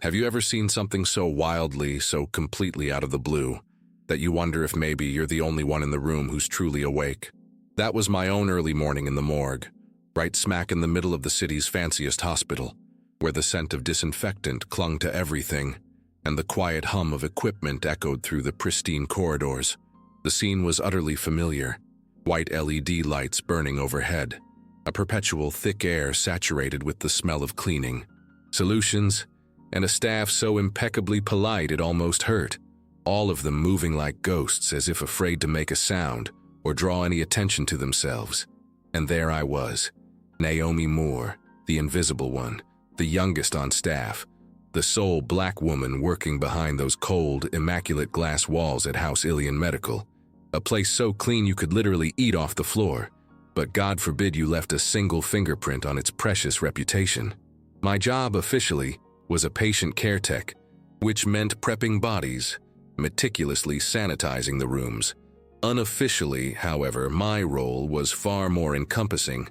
Have you ever seen something so wildly, so completely out of the blue, that you wonder if maybe you're the only one in the room who's truly awake? That was my own early morning in the morgue, right smack in the middle of the city's fanciest hospital, where the scent of disinfectant clung to everything, and the quiet hum of equipment echoed through the pristine corridors. The scene was utterly familiar, white LED lights burning overhead, a perpetual thick air saturated with the smell of cleaning, solutions, and a staff so impeccably polite it almost hurt, all of them moving like ghosts as if afraid to make a sound or draw any attention to themselves. And there I was, Naomi Moore, the invisible one, the youngest on staff, the sole black woman working behind those cold, immaculate glass walls at House Ilion Medical, a place so clean you could literally eat off the floor, but God forbid you left a single fingerprint on its precious reputation. My job officially was a patient care tech, which meant prepping bodies, meticulously sanitizing the rooms. Unofficially, however, my role was far more encompassing,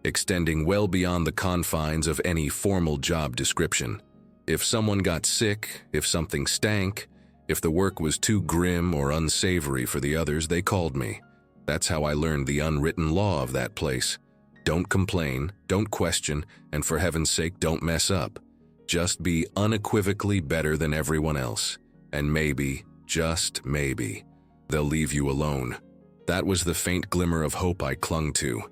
extending well beyond the confines of any formal job description. If someone got sick, if something stank, if the work was too grim or unsavory for the others, they called me. That's how I learned the unwritten law of that place. Don't complain, don't question, and for heaven's sake, don't mess up. Just be unequivocally better than everyone else. And maybe, just maybe, they'll leave you alone. That was the faint glimmer of hope I clung to,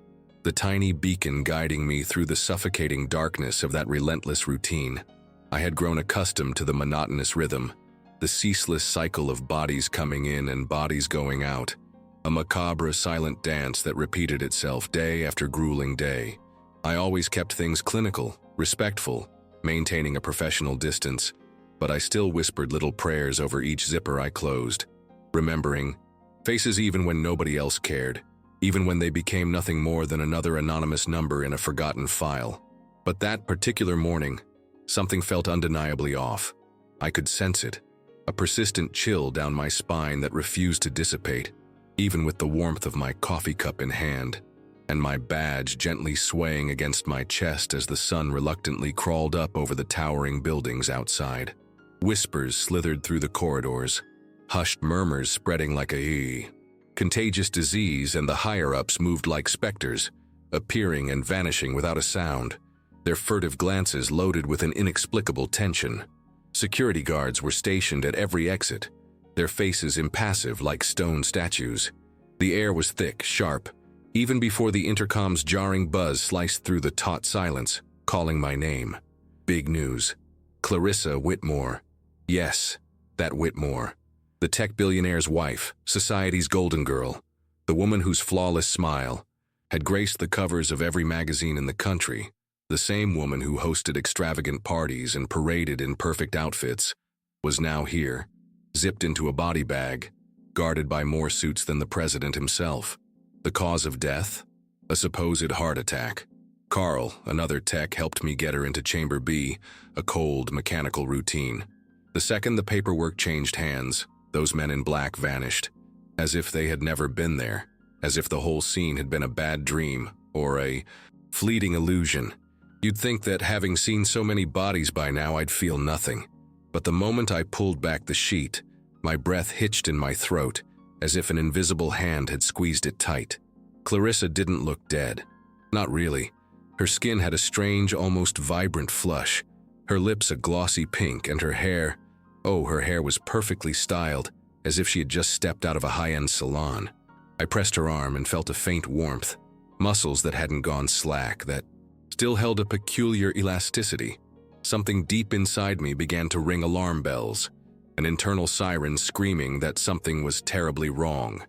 the tiny beacon guiding me through the suffocating darkness of that relentless routine. I had grown accustomed to the monotonous rhythm, the ceaseless cycle of bodies coming in and bodies going out, a macabre, silent dance that repeated itself day after grueling day. I always kept things clinical, respectful, maintaining a professional distance, but I still whispered little prayers over each zipper I closed, remembering faces even when nobody else cared, even when they became nothing more than another anonymous number in a forgotten file. But that particular morning, something felt undeniably off. I could sense it, a persistent chill down my spine that refused to dissipate, even with the warmth of my coffee cup in hand, and my badge gently swaying against my chest as the sun reluctantly crawled up over the towering buildings outside. Whispers slithered through the corridors, hushed murmurs spreading like a contagious disease, and the higher-ups moved like specters, appearing and vanishing without a sound, their furtive glances loaded with an inexplicable tension. Security guards were stationed at every exit, their faces impassive like stone statues. The air was thick, sharp, even before the intercom's jarring buzz sliced through the taut silence, calling my name. Big news. Clarissa Whitmore. Yes, that Whitmore. The tech billionaire's wife, society's golden girl, the woman whose flawless smile had graced the covers of every magazine in the country, the same woman who hosted extravagant parties and paraded in perfect outfits, was now here, zipped into a body bag, guarded by more suits than the president himself. The cause of death? A supposed heart attack. Carl, another tech, helped me get her into Chamber B, a cold, mechanical routine. The second the paperwork changed hands, those men in black vanished, as if they had never been there, as if the whole scene had been a bad dream or a fleeting illusion. You'd think that having seen so many bodies by now I'd feel nothing. But the moment I pulled back the sheet, my breath hitched in my throat, as if an invisible hand had squeezed it tight. Clarissa didn't look dead. Not really. Her skin had a strange, almost vibrant flush, her lips a glossy pink, and her hair was perfectly styled, as if she had just stepped out of a high-end salon. I pressed her arm and felt a faint warmth, muscles that hadn't gone slack, that still held a peculiar elasticity. Something deep inside me began to ring alarm bells, an internal siren screaming that something was terribly wrong,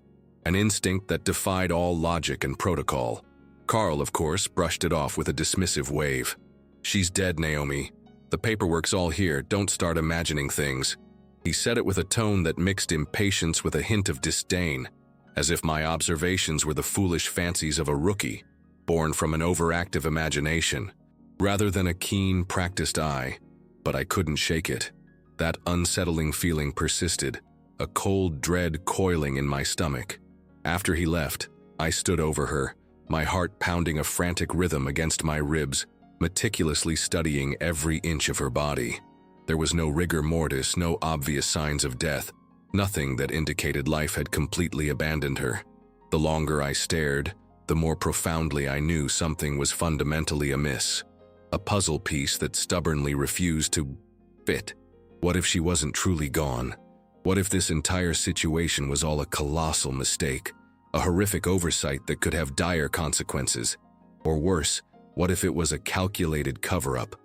an instinct that defied all logic and protocol. Carl, of course, brushed it off with a dismissive wave. "She's dead, Naomi. The paperwork's all here, don't start imagining things." He said it with a tone that mixed impatience with a hint of disdain, as if my observations were the foolish fancies of a rookie, born from an overactive imagination, rather than a keen, practiced eye. But I couldn't shake it. That unsettling feeling persisted, a cold dread coiling in my stomach. After he left, I stood over her, my heart pounding a frantic rhythm against my ribs, meticulously studying every inch of her body. There was no rigor mortis, no obvious signs of death, nothing that indicated life had completely abandoned her. The longer I stared, the more profoundly I knew something was fundamentally amiss. A puzzle piece that stubbornly refused to fit. What if she wasn't truly gone? What if this entire situation was all a colossal mistake? A horrific oversight that could have dire consequences? Or worse, what if it was a calculated cover-up?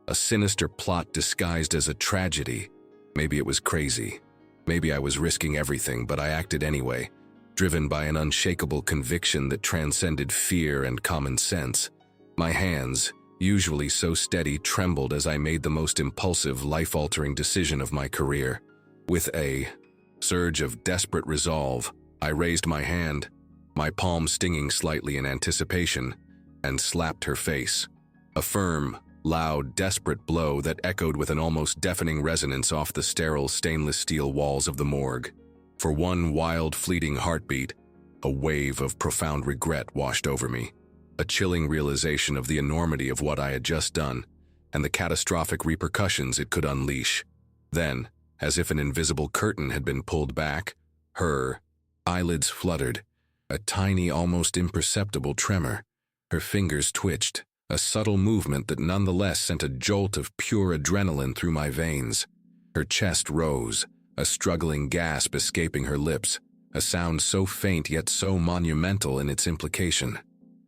A sinister plot disguised as a tragedy? Maybe it was crazy. Maybe I was risking everything, but I acted anyway, driven by an unshakable conviction that transcended fear and common sense. My hands, usually so steady, trembled as I made the most impulsive, life-altering decision of my career. With a surge of desperate resolve, I raised my hand, my palm stinging slightly in anticipation, and slapped her face. A firm, loud, desperate blow that echoed with an almost deafening resonance off the sterile stainless steel walls of the morgue. For one wild, fleeting heartbeat, a wave of profound regret washed over me. A chilling realization of the enormity of what I had just done, and the catastrophic repercussions it could unleash. Then, as if an invisible curtain had been pulled back, her eyelids fluttered, a tiny, almost imperceptible tremor. Her fingers twitched, a subtle movement that nonetheless sent a jolt of pure adrenaline through my veins. Her chest rose, a struggling gasp escaping her lips, a sound so faint yet so monumental in its implication.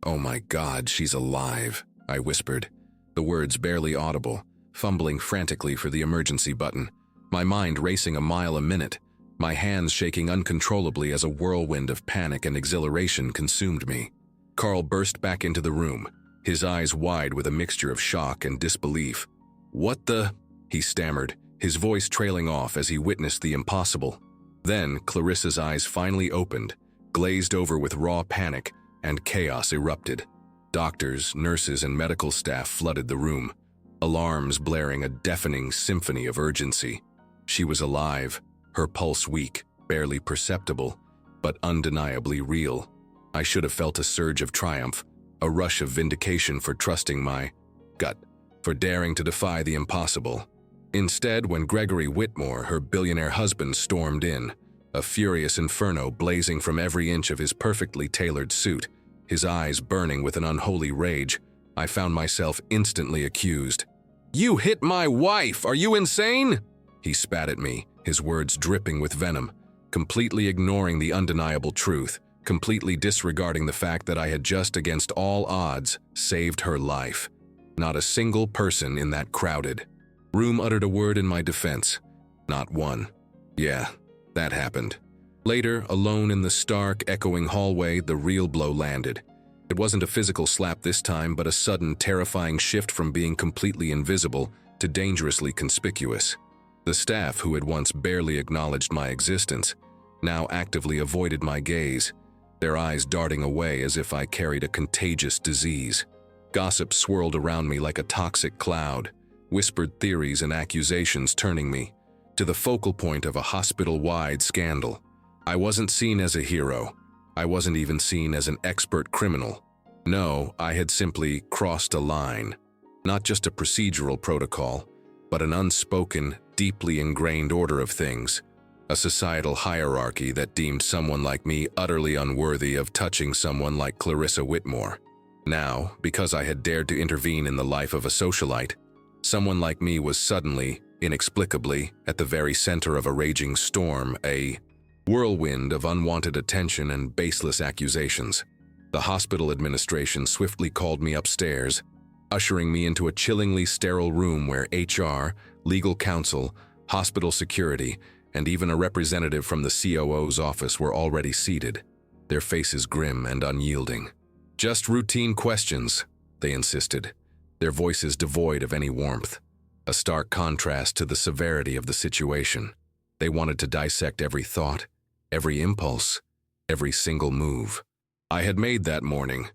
"Oh my God, she's alive," I whispered, the words barely audible, fumbling frantically for the emergency button, my mind racing a mile a minute, my hands shaking uncontrollably as a whirlwind of panic and exhilaration consumed me. Carl burst back into the room, his eyes wide with a mixture of shock and disbelief. "What the?" he stammered, his voice trailing off as he witnessed the impossible. Then Clarissa's eyes finally opened, glazed over with raw panic, and chaos erupted. Doctors, nurses, and medical staff flooded the room, alarms blaring a deafening symphony of urgency. She was alive, her pulse weak, barely perceptible, but undeniably real. I should have felt a surge of triumph, a rush of vindication for trusting my gut, for daring to defy the impossible. Instead, when Gregory Whitmore, her billionaire husband, stormed in, a furious inferno blazing from every inch of his perfectly tailored suit, his eyes burning with an unholy rage, I found myself instantly accused. "You hit my wife! Are you insane?" He spat at me, his words dripping with venom, completely ignoring the undeniable truth, completely disregarding the fact that I had just, against all odds, saved her life. Not a single person in that crowded room uttered a word in my defense. Not one. Yeah, that happened. Later, alone in the stark, echoing hallway, the real blow landed. It wasn't a physical slap this time, but a sudden, terrifying shift from being completely invisible to dangerously conspicuous. The staff, who had once barely acknowledged my existence, now actively avoided my gaze, their eyes darting away as if I carried a contagious disease. Gossip swirled around me like a toxic cloud, whispered theories and accusations turning me to the focal point of a hospital-wide scandal. I wasn't seen as a hero. I wasn't even seen as an expert criminal. No, I had simply crossed a line. Not just a procedural protocol, but an unspoken, deeply ingrained order of things. A societal hierarchy that deemed someone like me utterly unworthy of touching someone like Clarissa Whitmore. Now, because I had dared to intervene in the life of a socialite, someone like me was suddenly, inexplicably, at the very center of a raging storm, a whirlwind of unwanted attention and baseless accusations. The hospital administration swiftly called me upstairs, ushering me into a chillingly sterile room where HR, legal counsel, hospital security, and even a representative from the COO's office were already seated, their faces grim and unyielding. "Just routine questions," they insisted, their voices devoid of any warmth, a stark contrast to the severity of the situation. They wanted to dissect every thought, every impulse, every single move I had made that morning.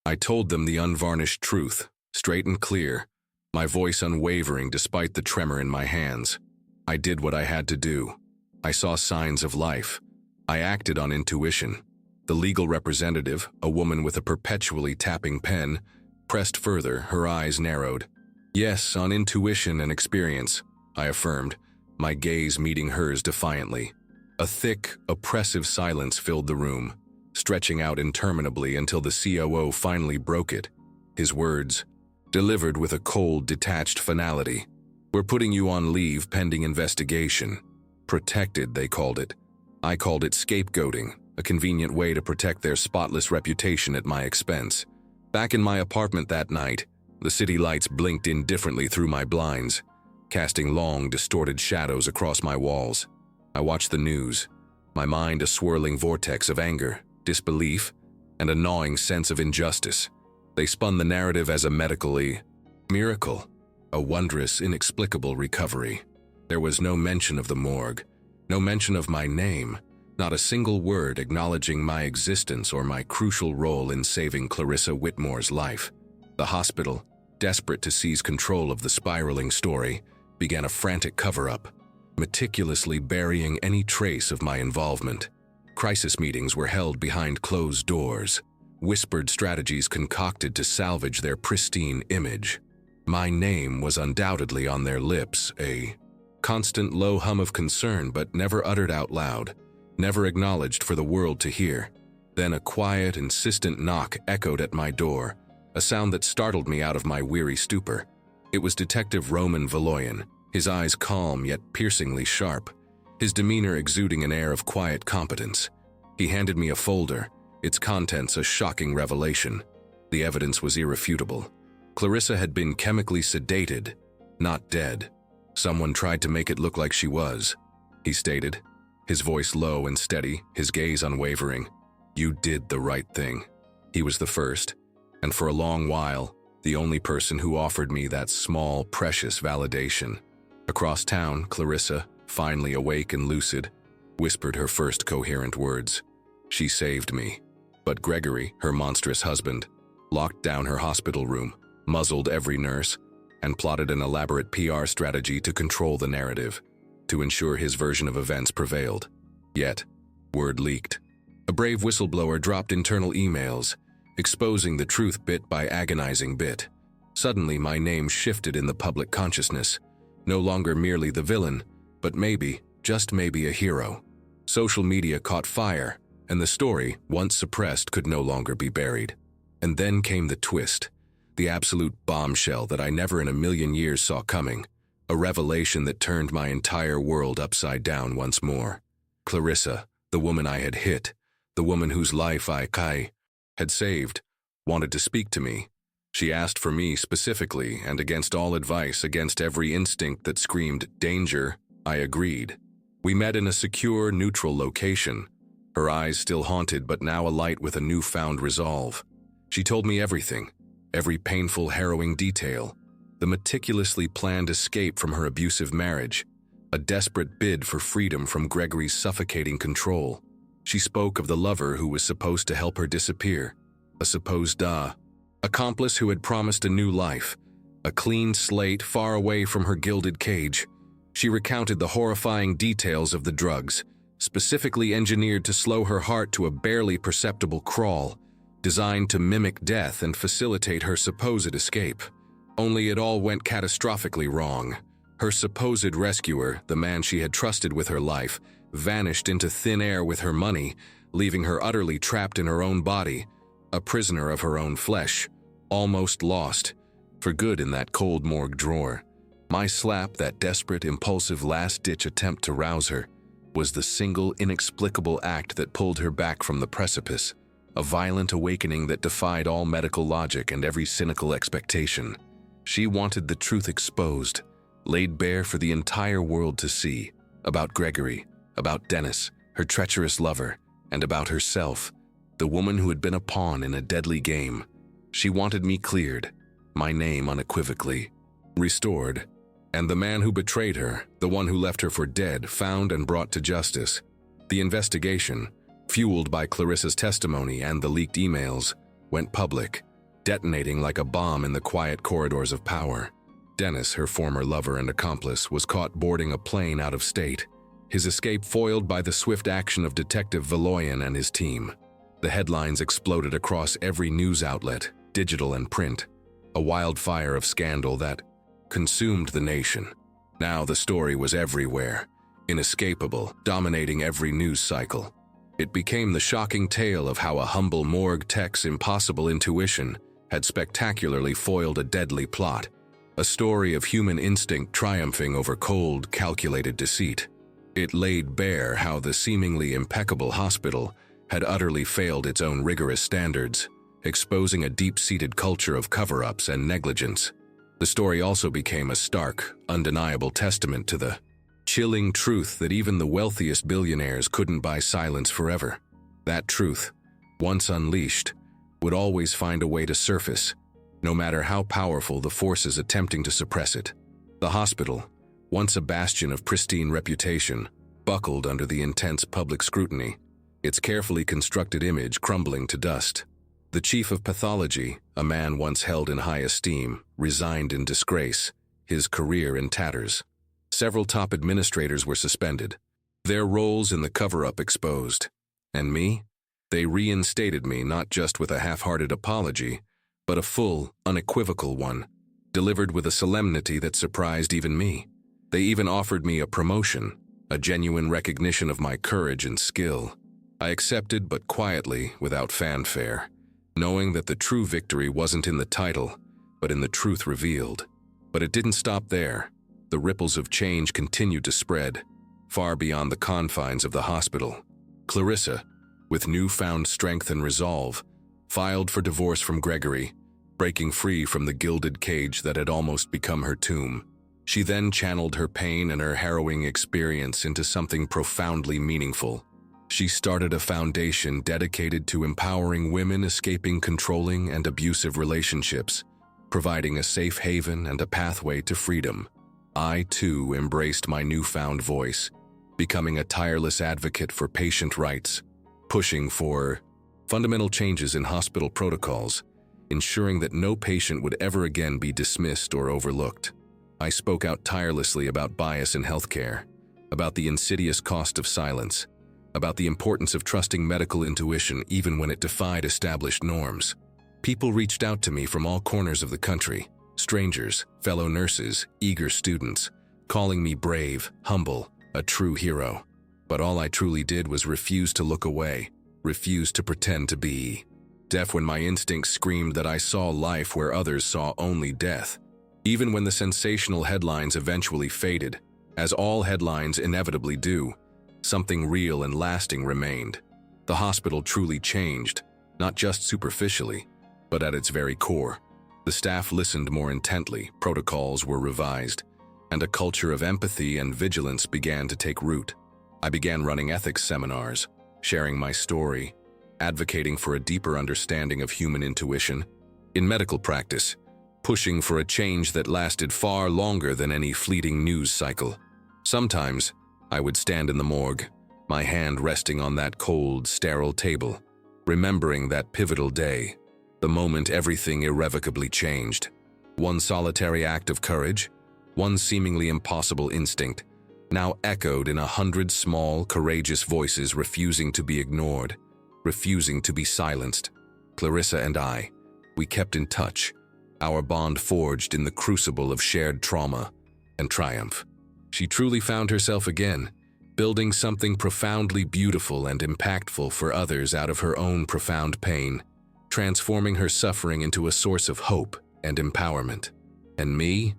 I told them the unvarnished truth, straight and clear, my voice unwavering despite the tremor in my hands. I did what I had to do. I saw signs of life. I acted on intuition. The legal representative, a woman with a perpetually tapping pen, pressed further, her eyes narrowed. Yes, on intuition and experience. I affirmed, my gaze meeting hers defiantly. A thick, oppressive silence filled the room, stretching out interminably until the COO finally broke it. His words, delivered with a cold, detached finality. We're putting you on leave pending investigation. Protected, they called it. I called it scapegoating, a convenient way to protect their spotless reputation at my expense. Back in my apartment that night, the city lights blinked indifferently through my blinds, casting long, distorted shadows across my walls. I watched the news, my mind a swirling vortex of anger, disbelief, and a gnawing sense of injustice. They spun the narrative as a miracle, a wondrous, inexplicable recovery. There was no mention of the morgue, no mention of my name, not a single word acknowledging my existence or my crucial role in saving Clarissa Whitmore's life. The hospital, desperate to seize control of the spiraling story, began a frantic cover-up, meticulously burying any trace of my involvement. Crisis meetings were held behind closed doors, whispered strategies concocted to salvage their pristine image. My name was undoubtedly on their lips, a constant low hum of concern but never uttered out loud, never acknowledged for the world to hear. Then a quiet, insistent knock echoed at my door, a sound that startled me out of my weary stupor. It was Detective Roman Valoyan, his eyes calm yet piercingly sharp, his demeanor exuding an air of quiet competence. He handed me a folder, its contents a shocking revelation. The evidence was irrefutable. Clarissa had been chemically sedated, not dead. Someone tried to make it look like she was, he stated, his voice low and steady, his gaze unwavering. You did the right thing. He was the first, and for a long while, the only person who offered me that small, precious validation. Across town, Clarissa, finally awake and lucid, whispered her first coherent words. She saved me. But Gregory, her monstrous husband, locked down her hospital room, muzzled every nurse, and plotted an elaborate PR strategy to control the narrative, to ensure his version of events prevailed. Yet, word leaked. A brave whistleblower dropped internal emails, exposing the truth bit by agonizing bit. Suddenly, my name shifted in the public consciousness, no longer merely the villain, but maybe, just maybe a hero. Social media caught fire, and the story, once suppressed, could no longer be buried. And then came the twist, the absolute bombshell that I never in a million years saw coming, a revelation that turned my entire world upside down once more. Clarissa, the woman I had hit, the woman whose life I had saved, wanted to speak to me. She asked for me specifically, and against all advice, against every instinct that screamed danger, I agreed. We met in a secure, neutral location, her eyes still haunted but now alight with a newfound resolve. She told me everything, every painful, harrowing detail, the meticulously planned escape from her abusive marriage, a desperate bid for freedom from Gregory's suffocating control. She spoke of the lover who was supposed to help her disappear, a supposed accomplice who had promised a new life, a clean slate far away from her gilded cage. She recounted the horrifying details of the drugs, specifically engineered to slow her heart to a barely perceptible crawl, designed to mimic death and facilitate her supposed escape. Only it all went catastrophically wrong. Her supposed rescuer, the man she had trusted with her life, vanished into thin air with her money, leaving her utterly trapped in her own body, a prisoner of her own flesh, almost lost, for good in that cold morgue drawer. My slap, that desperate, impulsive last-ditch attempt to rouse her, was the single inexplicable act that pulled her back from the precipice, a violent awakening that defied all medical logic and every cynical expectation. She wanted the truth exposed, laid bare for the entire world to see, about Gregory, about Dennis, her treacherous lover, and about herself, the woman who had been a pawn in a deadly game. She wanted me cleared, my name unequivocally restored, and the man who betrayed her, the one who left her for dead, found and brought to justice. The investigation, fueled by Clarissa's testimony and the leaked emails, went public, detonating like a bomb in the quiet corridors of power. Dennis, her former lover and accomplice, was caught boarding a plane out of state, his escape foiled by the swift action of Detective Valoyan and his team. The headlines exploded across every news outlet, digital and print, a wildfire of scandal that consumed the nation. Now the story was everywhere, inescapable, dominating every news cycle. It became the shocking tale of how a humble morgue tech's impossible intuition had spectacularly foiled a deadly plot, a story of human instinct triumphing over cold, calculated deceit. It laid bare how the seemingly impeccable hospital had utterly failed its own rigorous standards, exposing a deep-seated culture of cover-ups and negligence. The story also became a stark, undeniable testament to the chilling truth that even the wealthiest billionaires couldn't buy silence forever. That truth, once unleashed, would always find a way to surface, no matter how powerful the forces attempting to suppress it. The hospital, once a bastion of pristine reputation, buckled under the intense public scrutiny, its carefully constructed image crumbling to dust. The chief of pathology, a man once held in high esteem, resigned in disgrace, his career in tatters. Several top administrators were suspended, their roles in the cover-up exposed. And me? They reinstated me not just with a half-hearted apology, but a full, unequivocal one, delivered with a solemnity that surprised even me. They even offered me a promotion, a genuine recognition of my courage and skill. I accepted, but quietly, without fanfare, knowing that the true victory wasn't in the title, but in the truth revealed. But it didn't stop there. The ripples of change continued to spread, far beyond the confines of the hospital. Clarissa, with newfound strength and resolve, filed for divorce from Gregory, breaking free from the gilded cage that had almost become her tomb. She then channeled her pain and her harrowing experience into something profoundly meaningful. She started a foundation dedicated to empowering women escaping controlling and abusive relationships, providing a safe haven and a pathway to freedom. I, too, embraced my newfound voice, becoming a tireless advocate for patient rights, pushing for fundamental changes in hospital protocols, ensuring that no patient would ever again be dismissed or overlooked. I spoke out tirelessly about bias in healthcare, about the insidious cost of silence, about the importance of trusting medical intuition even when it defied established norms. People reached out to me from all corners of the country, strangers, fellow nurses, eager students, calling me brave, humble, a true hero. But all I truly did was refuse to look away, refuse to pretend to be deaf when my instincts screamed that I saw life where others saw only death. Even when the sensational headlines eventually faded, as all headlines inevitably do, something real and lasting remained. The hospital truly changed, not just superficially, but at its very core. The staff listened more intently, protocols were revised, and a culture of empathy and vigilance began to take root. I began running ethics seminars, sharing my story, advocating for a deeper understanding of human intuition. In medical practice, pushing for a change that lasted far longer than any fleeting news cycle. Sometimes, I would stand in the morgue, my hand resting on that cold, sterile table, remembering that pivotal day, the moment everything irrevocably changed. One solitary act of courage, one seemingly impossible instinct, now echoed in 100 small, courageous voices refusing to be ignored, refusing to be silenced. Clarissa and I, we kept in touch, our bond forged in the crucible of shared trauma and triumph. She truly found herself again, building something profoundly beautiful and impactful for others out of her own profound pain, transforming her suffering into a source of hope and empowerment. And me?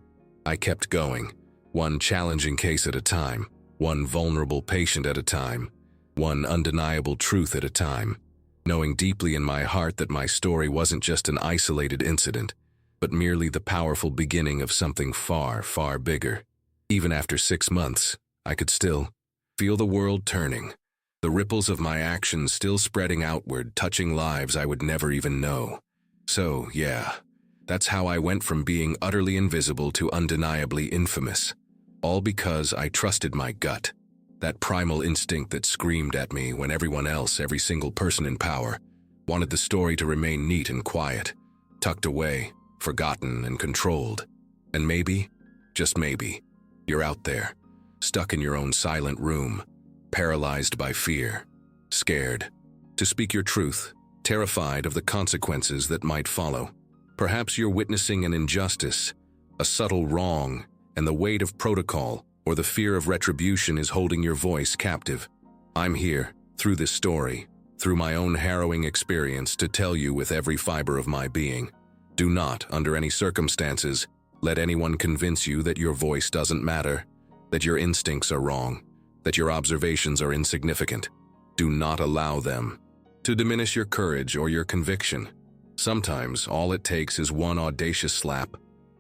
I kept going, one challenging case at a time, one vulnerable patient at a time, one undeniable truth at a time, knowing deeply in my heart that my story wasn't just an isolated incident, but merely the powerful beginning of something far, far bigger. Even after 6 months, I could still feel the world turning, the ripples of my actions still spreading outward, touching lives I would never even know. So, yeah, that's how I went from being utterly invisible to undeniably infamous. All because I trusted my gut, that primal instinct that screamed at me when everyone else, every single person in power, wanted the story to remain neat and quiet, tucked away, forgotten and controlled. And maybe, just maybe, you're out there, stuck in your own silent room, paralyzed by fear, scared to speak your truth, terrified of the consequences that might follow. Perhaps you're witnessing an injustice, a subtle wrong, and the weight of protocol or the fear of retribution is holding your voice captive. I'm here, through this story, through my own harrowing experience, to tell you with every fiber of my being, do not, under any circumstances, let anyone convince you that your voice doesn't matter, that your instincts are wrong, that your observations are insignificant. Do not allow them to diminish your courage or your conviction. Sometimes all it takes is one audacious slap,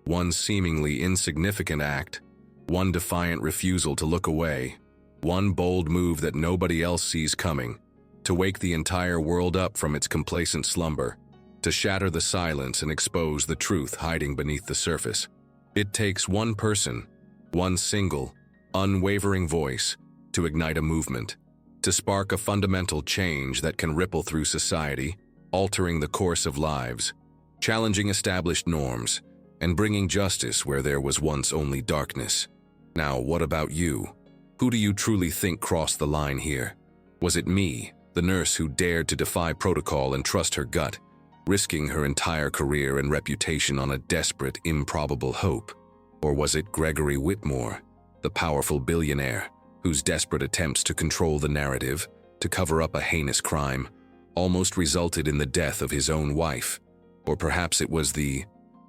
one seemingly insignificant act, one defiant refusal to look away, one bold move that nobody else sees coming, to wake the entire world up from its complacent slumber, to shatter the silence and expose the truth hiding beneath the surface. It takes one person, one single, unwavering voice, to ignite a movement, to spark a fundamental change that can ripple through society, altering the course of lives, challenging established norms, and bringing justice where there was once only darkness. Now, what about you? Who do you truly think crossed the line here? Was it me, the nurse who dared to defy protocol and trust her gut, risking her entire career and reputation on a desperate, improbable hope? Or was it Gregory Whitmore, the powerful billionaire, whose desperate attempts to control the narrative, to cover up a heinous crime, almost resulted in the death of his own wife? Or perhaps it was the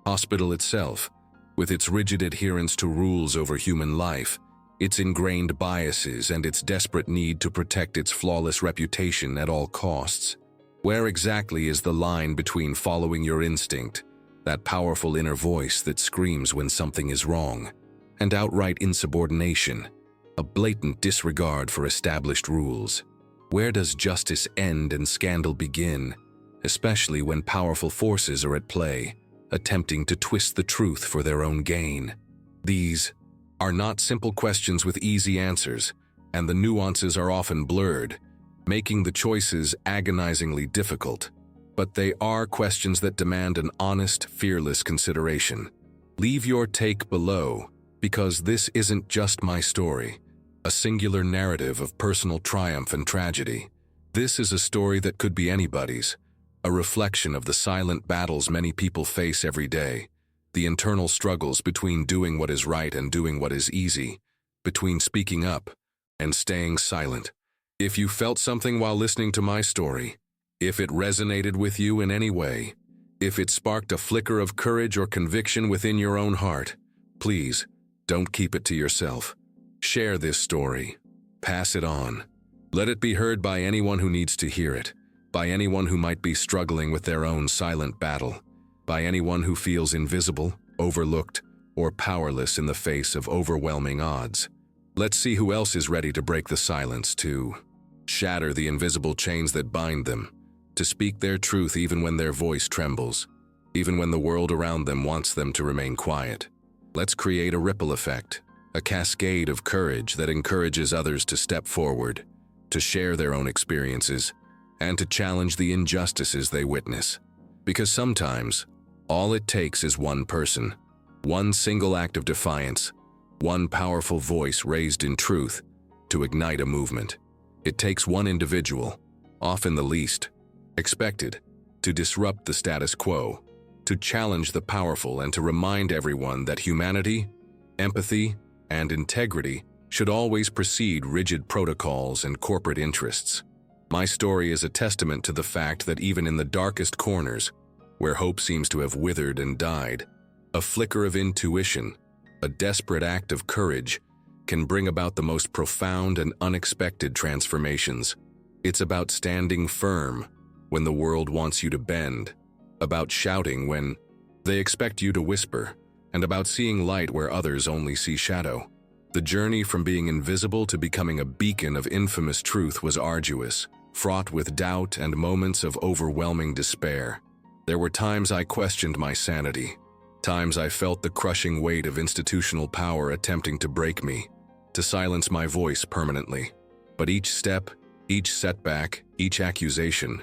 hospital itself, with its rigid adherence to rules over human life, its ingrained biases, and its desperate need to protect its flawless reputation at all costs. Where exactly is the line between following your instinct, that powerful inner voice that screams when something is wrong, and outright insubordination, a blatant disregard for established rules? Where does justice end and scandal begin, especially when powerful forces are at play, attempting to twist the truth for their own gain? These are not simple questions with easy answers, and the nuances are often blurred, making the choices agonizingly difficult. But they are questions that demand an honest, fearless consideration. Leave your take below, because this isn't just my story, a singular narrative of personal triumph and tragedy. This is a story that could be anybody's, a reflection of the silent battles many people face every day, the internal struggles between doing what is right and doing what is easy, between speaking up and staying silent. If you felt something while listening to my story, if it resonated with you in any way, if it sparked a flicker of courage or conviction within your own heart, please don't keep it to yourself. Share this story. Pass it on. Let it be heard by anyone who needs to hear it, by anyone who might be struggling with their own silent battle, by anyone who feels invisible, overlooked, or powerless in the face of overwhelming odds. Let's see who else is ready to break the silence, to shatter the invisible chains that bind them, to speak their truth even when their voice trembles, even when the world around them wants them to remain quiet. Let's create a ripple effect, a cascade of courage that encourages others to step forward, to share their own experiences, and to challenge the injustices they witness. Because sometimes, all it takes is one person, one single act of defiance, one powerful voice raised in truth, to ignite a movement. It takes one individual, often the least expected, to disrupt the status quo, to challenge the powerful, and to remind everyone that humanity, empathy, and integrity should always precede rigid protocols and corporate interests. My story is a testament to the fact that even in the darkest corners, where hope seems to have withered and died, a flicker of intuition, a desperate act of courage, can bring about the most profound and unexpected transformations. It's about standing firm when the world wants you to bend, about shouting when they expect you to whisper, and about seeing light where others only see shadow. The journey from being invisible to becoming a beacon of infamous truth was arduous, fraught with doubt and moments of overwhelming despair. There were times I questioned my sanity, times I felt the crushing weight of institutional power attempting to break me, to silence my voice permanently. But each step, each setback, each accusation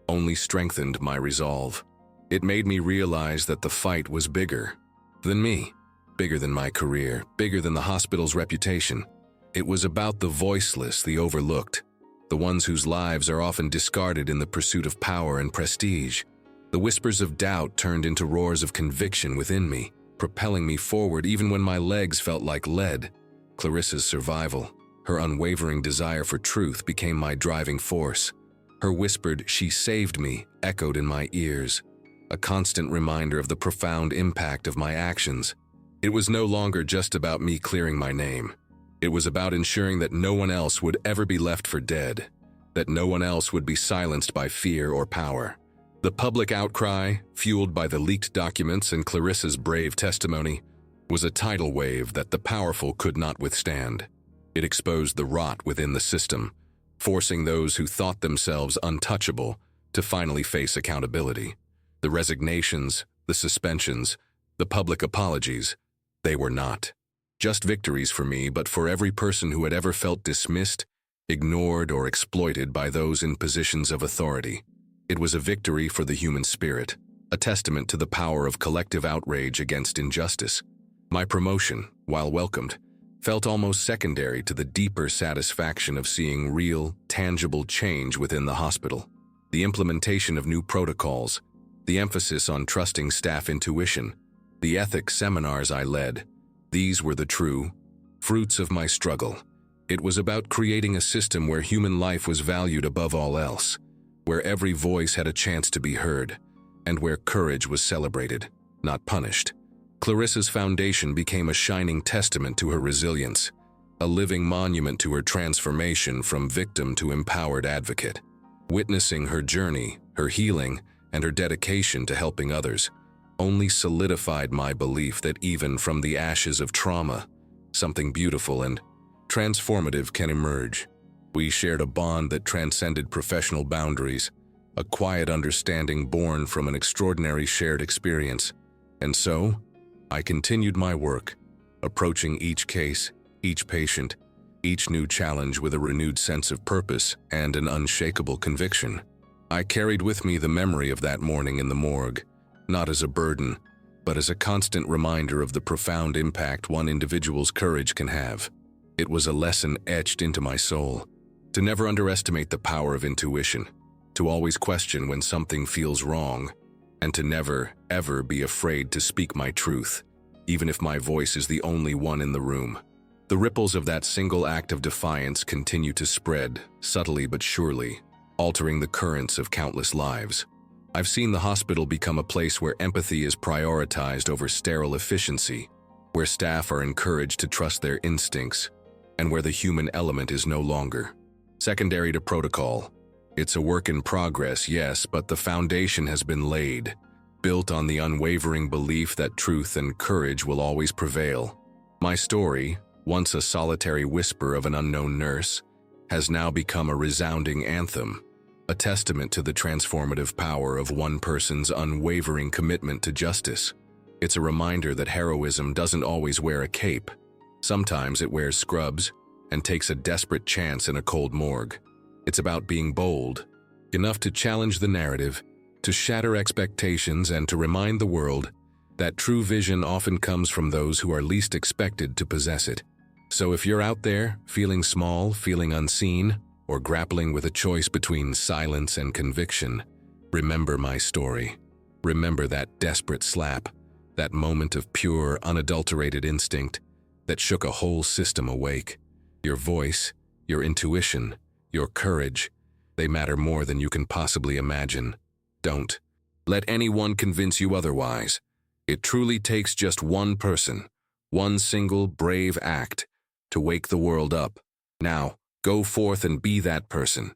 only strengthened my resolve. It made me realize that the fight was bigger than me, bigger than my career, bigger than the hospital's reputation. It was about the voiceless, the overlooked, the ones whose lives are often discarded in the pursuit of power and prestige. The whispers of doubt turned into roars of conviction within me, propelling me forward even when my legs felt like lead. Clarissa's survival, her unwavering desire for truth became my driving force. Her whispered, "She saved me," echoed in my ears, a constant reminder of the profound impact of my actions. It was no longer just about me clearing my name. It was about ensuring that no one else would ever be left for dead, that no one else would be silenced by fear or power. The public outcry, fueled by the leaked documents and Clarissa's brave testimony, was a tidal wave that the powerful could not withstand. It exposed the rot within the system, forcing those who thought themselves untouchable to finally face accountability. The resignations, the suspensions, the public apologies, they were not just victories for me, but for every person who had ever felt dismissed, ignored, or exploited by those in positions of authority. It was a victory for the human spirit, a testament to the power of collective outrage against injustice. My promotion, while welcomed, felt almost secondary to the deeper satisfaction of seeing real, tangible change within the hospital. The implementation of new protocols, the emphasis on trusting staff intuition, the ethics seminars I led, these were the true fruits of my struggle. It was about creating a system where human life was valued above all else, where every voice had a chance to be heard, and where courage was celebrated, not punished. Clarissa's foundation became a shining testament to her resilience, a living monument to her transformation from victim to empowered advocate. Witnessing her journey, her healing, and her dedication to helping others only solidified my belief that even from the ashes of trauma, something beautiful and transformative can emerge. We shared a bond that transcended professional boundaries, a quiet understanding born from an extraordinary shared experience. And so, I continued my work, approaching each case, each patient, each new challenge with a renewed sense of purpose and an unshakable conviction. I carried with me the memory of that morning in the morgue, not as a burden, but as a constant reminder of the profound impact one individual's courage can have. It was a lesson etched into my soul, to never underestimate the power of intuition, to always question when something feels wrong, and to never, ever be afraid to speak my truth, even if my voice is the only one in the room. The ripples of that single act of defiance continue to spread, subtly but surely, altering the currents of countless lives. I've seen the hospital become a place where empathy is prioritized over sterile efficiency, where staff are encouraged to trust their instincts, and where the human element is no longer secondary to protocol. It's a work in progress, yes, but the foundation has been laid, built on the unwavering belief that truth and courage will always prevail. My story, once a solitary whisper of an unknown nurse, has now become a resounding anthem, a testament to the transformative power of one person's unwavering commitment to justice. It's a reminder that heroism doesn't always wear a cape. Sometimes it wears scrubs and takes a desperate chance in a cold morgue. It's about being bold, enough to challenge the narrative, to shatter expectations, and to remind the world that true vision often comes from those who are least expected to possess it. So if you're out there, feeling small, feeling unseen, or grappling with a choice between silence and conviction, remember my story. Remember that desperate slap, that moment of pure, unadulterated instinct that shook a whole system awake. Your voice, your intuition, your courage, they matter more than you can possibly imagine. Don't let anyone convince you otherwise. It truly takes just one person, one single brave act, to wake the world up. Now, go forth and be that person.